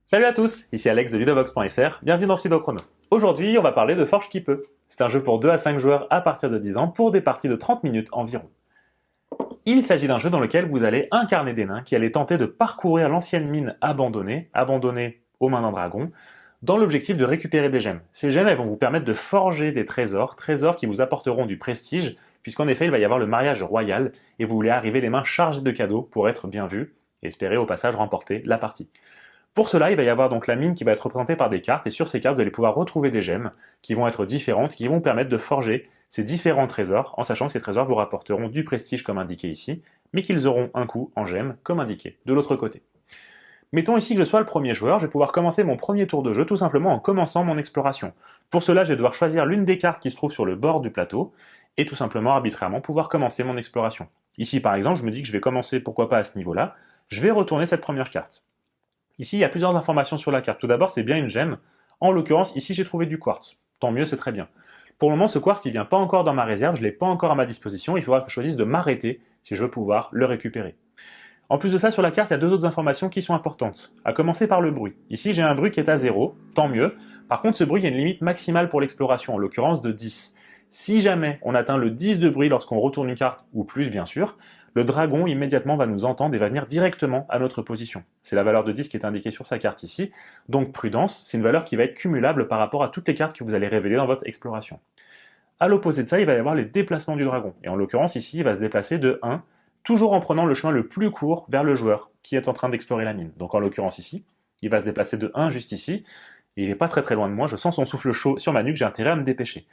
Salut à tous, ici Alex de Ludovox.fr, bienvenue dans Pseudo-Chrono. Aujourd'hui, on va parler de Forge qui peut. C'est un jeu pour 2 à 5 joueurs à partir de 10 ans pour des parties de 30 minutes environ. Il s'agit d'un jeu dans lequel vous allez incarner des nains qui allaient tenter de parcourir l'ancienne mine abandonnée aux mains d'un dragon, dans l'objectif de récupérer des gemmes. Ces gemmes, elles vont vous permettre de forger des trésors qui vous apporteront du prestige, puisqu'en effet, il va y avoir le mariage royal, et vous voulez arriver les mains chargées de cadeaux pour être bien vu, et espérer au passage remporter la partie. Pour cela, il va y avoir donc la mine qui va être représentée par des cartes, et sur ces cartes, vous allez pouvoir retrouver des gemmes qui vont être différentes, qui vont vous permettre de forger ces différents trésors, en sachant que ces trésors vous rapporteront du prestige comme indiqué ici, mais qu'ils auront un coût en gemmes comme indiqué de l'autre côté. Mettons ici que je sois le premier joueur, je vais pouvoir commencer mon premier tour de jeu tout simplement en commençant mon exploration. Pour cela, je vais devoir choisir l'une des cartes qui se trouve sur le bord du plateau, et tout simplement arbitrairement pouvoir commencer mon exploration. Ici par exemple, je me dis que je vais commencer pourquoi pas à ce niveau-là, je vais retourner cette première carte. Ici, il y a plusieurs informations sur la carte. Tout d'abord, c'est bien une gemme. En l'occurrence, ici, j'ai trouvé du quartz. Tant mieux, c'est très bien. Pour le moment, ce quartz, il vient pas encore dans ma réserve, je l'ai pas encore à ma disposition, il faudra que je choisisse de m'arrêter si je veux pouvoir le récupérer. En plus de ça, sur la carte, il y a deux autres informations qui sont importantes. À commencer par le bruit. Ici, j'ai un bruit qui est à 0, tant mieux. Par contre, ce bruit, il y a une limite maximale pour l'exploration, en l'occurrence de 10. Si jamais on atteint le 10 de bruit lorsqu'on retourne une carte, ou plus bien sûr, le dragon immédiatement va nous entendre et va venir directement à notre position. C'est la valeur de 10 qui est indiquée sur sa carte ici. Donc prudence, c'est une valeur qui va être cumulable par rapport à toutes les cartes que vous allez révéler dans votre exploration. À l'opposé de ça, il va y avoir les déplacements du dragon. Et en l'occurrence ici, il va se déplacer de 1, toujours en prenant le chemin le plus court vers le joueur qui est en train d'explorer la mine. Donc en l'occurrence ici, il va se déplacer de 1 juste ici, et il n'est pas très loin de moi, je sens son souffle chaud sur ma nuque, j'ai intérêt à me dépêcher.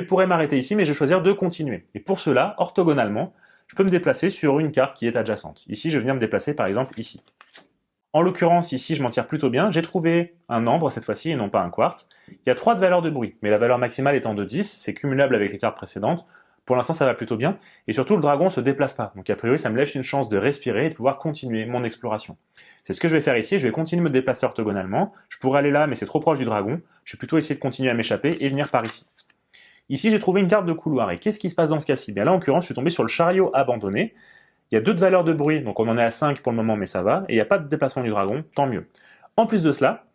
Pourrais m'arrêter ici, mais je vais choisir de continuer. Et pour cela, orthogonalement, je peux me déplacer sur une carte qui est adjacente. Ici, je viens me déplacer par exemple ici. En l'occurrence, ici, je m'en tire plutôt bien. J'ai trouvé un ambre cette fois-ci et non pas un quartz. Il y a 3 de valeurs de bruit, mais la valeur maximale étant de 10, c'est cumulable avec les cartes précédentes. Pour l'instant, ça va plutôt bien. Et surtout, le dragon se déplace pas. Donc a priori, ça me laisse une chance de respirer et de pouvoir continuer mon exploration. C'est ce que je vais faire ici. Je vais continuer de me déplacer orthogonalement. Je pourrais aller là, mais c'est trop proche du dragon. Je vais plutôt essayer de continuer à m'échapper et venir par ici. Ici, j'ai trouvé une carte de couloir. Et qu'est-ce qui se passe dans ce cas-ci? Bien là, en l'occurrence, je suis tombé sur le chariot abandonné. Il y a 2 de valeur de bruit, donc on en est à 5 pour le moment, mais ça va. Et il n'y a pas de déplacement du dragon, tant mieux. En plus de cela,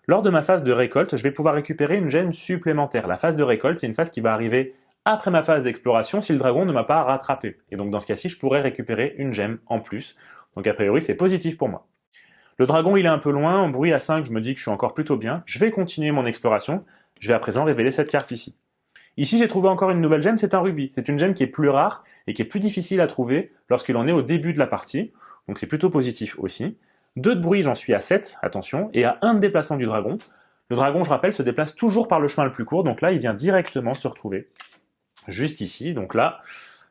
lors de ma phase de récolte, je vais pouvoir récupérer une gemme supplémentaire. La phase de récolte, c'est une phase qui va arriver après ma phase d'exploration si le dragon ne m'a pas rattrapé. Et donc dans ce cas-ci, je pourrais récupérer une gemme en plus. Donc a priori, c'est positif pour moi. Le dragon, il est un peu loin. En bruit à 5, je me dis que je suis encore plutôt bien. Je vais continuer mon exploration. Je vais à présent révéler cette carte ici. Ici, j'ai trouvé encore une nouvelle gemme, c'est un rubis. C'est une gemme qui est plus rare et qui est plus difficile à trouver lorsqu'il en est au début de la partie. Donc c'est plutôt positif aussi. 2 de bruit, j'en suis à 7, attention, et à 1 de déplacement du dragon. Le dragon, je rappelle, se déplace toujours par le chemin le plus court, donc là, il vient directement se retrouver juste ici. Donc là,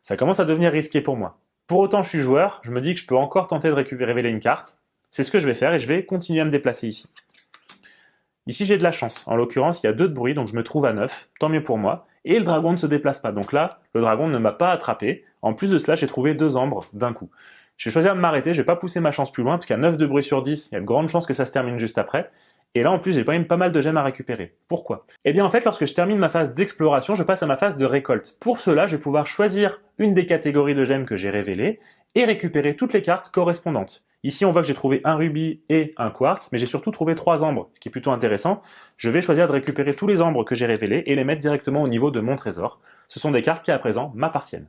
ça commence à devenir risqué pour moi. Pour autant, je suis joueur, je me dis que je peux encore tenter de révéler une carte. C'est ce que je vais faire et je vais continuer à me déplacer ici. Ici, j'ai de la chance. En l'occurrence, il y a 2 de bruit, donc je me trouve à 9. Tant mieux pour moi. Et le dragon ne se déplace pas. Donc là, le dragon ne m'a pas attrapé. En plus de cela, j'ai trouvé 2 ambres d'un coup. Je vais choisir de m'arrêter. Je vais pas pousser ma chance plus loin, parce qu'à 9 de bruit sur 10, il y a de grandes chances que ça se termine juste après. Et là, en plus, j'ai quand même pas mal de gemmes à récupérer. Pourquoi? Eh bien, en fait, lorsque je termine ma phase d'exploration, je passe à ma phase de récolte. Pour cela, je vais pouvoir choisir une des catégories de gemmes que j'ai révélées et récupérer toutes les cartes correspondantes. Ici, on voit que j'ai trouvé un rubis et un quartz, mais j'ai surtout trouvé 3 ambres, ce qui est plutôt intéressant. Je vais choisir de récupérer tous les ambres que j'ai révélés et les mettre directement au niveau de mon trésor. Ce sont des cartes qui, à présent, m'appartiennent.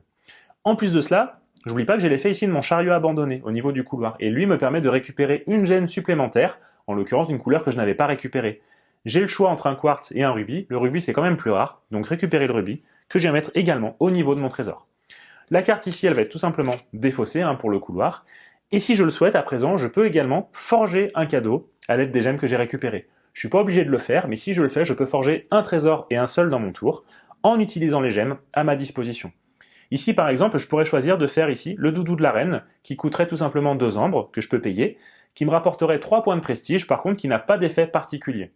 En plus de cela, j'oublie pas que j'ai l'effet ici de mon chariot abandonné au niveau du couloir, et lui me permet de récupérer une gemme supplémentaire, en l'occurrence d'une couleur que je n'avais pas récupérée. J'ai le choix entre un quartz et un rubis. Le rubis, c'est quand même plus rare, donc récupérer le rubis, que je vais mettre également au niveau de mon trésor. La carte ici, elle va être tout simplement défaussée pour le couloir. Et si je le souhaite, à présent, je peux également forger un cadeau à l'aide des gemmes que j'ai récupérées. Je suis pas obligé de le faire, mais si je le fais, je peux forger un trésor et un seul dans mon tour, en utilisant les gemmes à ma disposition. Ici, par exemple, je pourrais choisir de faire ici le doudou de la reine, qui coûterait tout simplement 2 ambres, que je peux payer, qui me rapporterait 3 points de prestige, par contre, qui n'a pas d'effet particulier.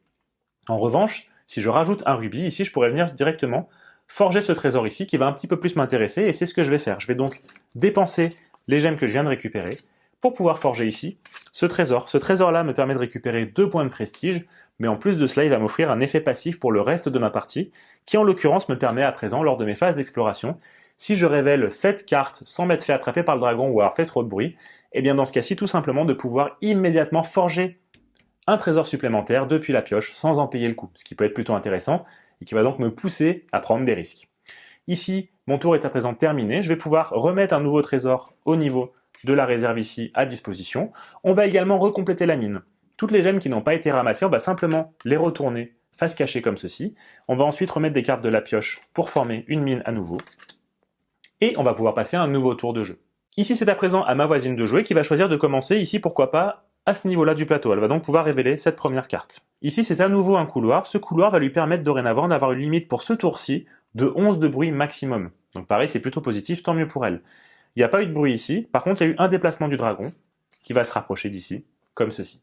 En revanche, si je rajoute un rubis, ici, je pourrais venir directement forger ce trésor ici, qui va un petit peu plus m'intéresser, et c'est ce que je vais faire. Je vais donc dépenser les gemmes que je viens de récupérer, pour pouvoir forger ici ce trésor. Ce trésor-là me permet de récupérer 2 points de prestige, mais en plus de cela, il va m'offrir un effet passif pour le reste de ma partie, qui en l'occurrence me permet à présent, lors de mes phases d'exploration, si je révèle 7 cartes sans m'être fait attraper par le dragon ou avoir fait trop de bruit, et bien dans ce cas-ci, tout simplement de pouvoir immédiatement forger un trésor supplémentaire depuis la pioche sans en payer le coup, ce qui peut être plutôt intéressant et qui va donc me pousser à prendre des risques. Ici, mon tour est à présent terminé, je vais pouvoir remettre un nouveau trésor au niveau de la réserve ici à disposition. On va également recompléter la mine. Toutes les gemmes qui n'ont pas été ramassées, on va simplement les retourner face cachée comme ceci. On va ensuite remettre des cartes de la pioche pour former une mine à nouveau. Et on va pouvoir passer à un nouveau tour de jeu. Ici, c'est à présent à ma voisine de jouer qui va choisir de commencer ici, pourquoi pas, à ce niveau-là du plateau. Elle va donc pouvoir révéler cette première carte. Ici, c'est à nouveau un couloir. Ce couloir va lui permettre dorénavant d'avoir une limite pour ce tour-ci de 11 de bruit maximum. Donc pareil, c'est plutôt positif, tant mieux pour elle. Il n'y a pas eu de bruit ici. Par contre, il y a eu un déplacement du dragon qui va se rapprocher d'ici, comme ceci.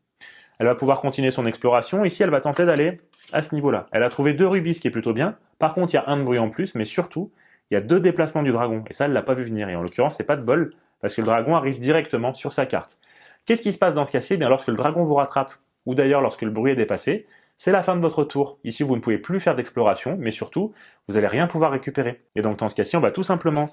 Elle va pouvoir continuer son exploration. Ici, elle va tenter d'aller à ce niveau-là. Elle a trouvé 2 rubis, ce qui est plutôt bien. Par contre, il y a un de bruit en plus, mais surtout, il y a 2 déplacements du dragon. Et ça, elle l'a pas vu venir. Et en l'occurrence, c'est pas de bol, parce que le dragon arrive directement sur sa carte. Qu'est-ce qui se passe dans ce cas-ci? Eh bien, lorsque le dragon vous rattrape, ou d'ailleurs lorsque le bruit est dépassé, c'est la fin de votre tour. Ici, vous ne pouvez plus faire d'exploration, mais surtout, vous n'allez rien pouvoir récupérer. Et donc, dans ce cas-ci, on va tout simplement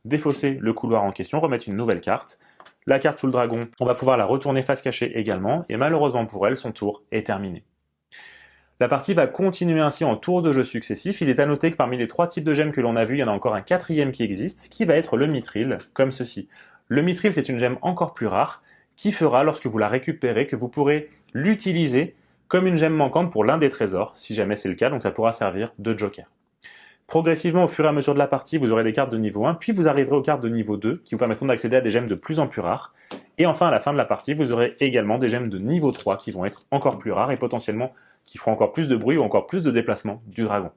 défausser le couloir en question, remettre une nouvelle carte. La carte sous le dragon, on va pouvoir la retourner face cachée également, et malheureusement pour elle, son tour est terminé. La partie va continuer ainsi en tours de jeu successifs. Il est à noter que parmi les 3 types de gemmes que l'on a vus, il y en a encore un 4e qui existe, qui va être le mithril, comme ceci. Le mithril, c'est une gemme encore plus rare, qui fera, lorsque vous la récupérez, que vous pourrez l'utiliser comme une gemme manquante pour l'un des trésors, si jamais c'est le cas, donc ça pourra servir de joker. Progressivement, au fur et à mesure de la partie, vous aurez des cartes de niveau 1, puis vous arriverez aux cartes de niveau 2, qui vous permettront d'accéder à des gemmes de plus en plus rares. Et enfin, à la fin de la partie, vous aurez également des gemmes de niveau 3 qui vont être encore plus rares et potentiellement qui feront encore plus de bruit ou encore plus de déplacement du dragon.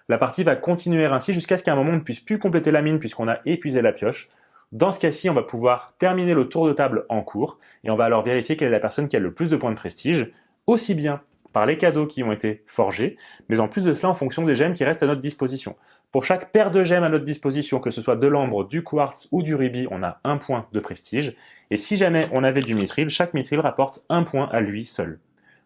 La partie va continuer ainsi jusqu'à ce qu'à un moment on ne puisse plus compléter la mine puisqu'on a épuisé la pioche. Dans ce cas-ci, on va pouvoir terminer le tour de table en cours et on va alors vérifier quelle est la personne qui a le plus de points de prestige, aussi bien par les cadeaux qui ont été forgés, mais en plus de cela en fonction des gemmes qui restent à notre disposition. Pour chaque paire de gemmes à notre disposition, que ce soit de l'ambre, du quartz ou du rubis, on a 1 point de prestige. Et si jamais on avait du mithril, chaque mithril rapporte 1 point à lui seul.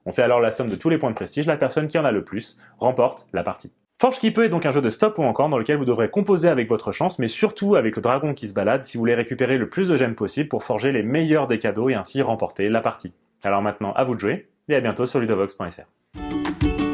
On fait alors la somme de tous les points de prestige, la personne qui en a le plus remporte la partie. Forge qui peut est donc un jeu de stop ou encore dans lequel vous devrez composer avec votre chance, mais surtout avec le dragon qui se balade si vous voulez récupérer le plus de gemmes possible pour forger les meilleurs des cadeaux et ainsi remporter la partie. Alors maintenant, à vous de jouer, et à bientôt sur ludovox.fr.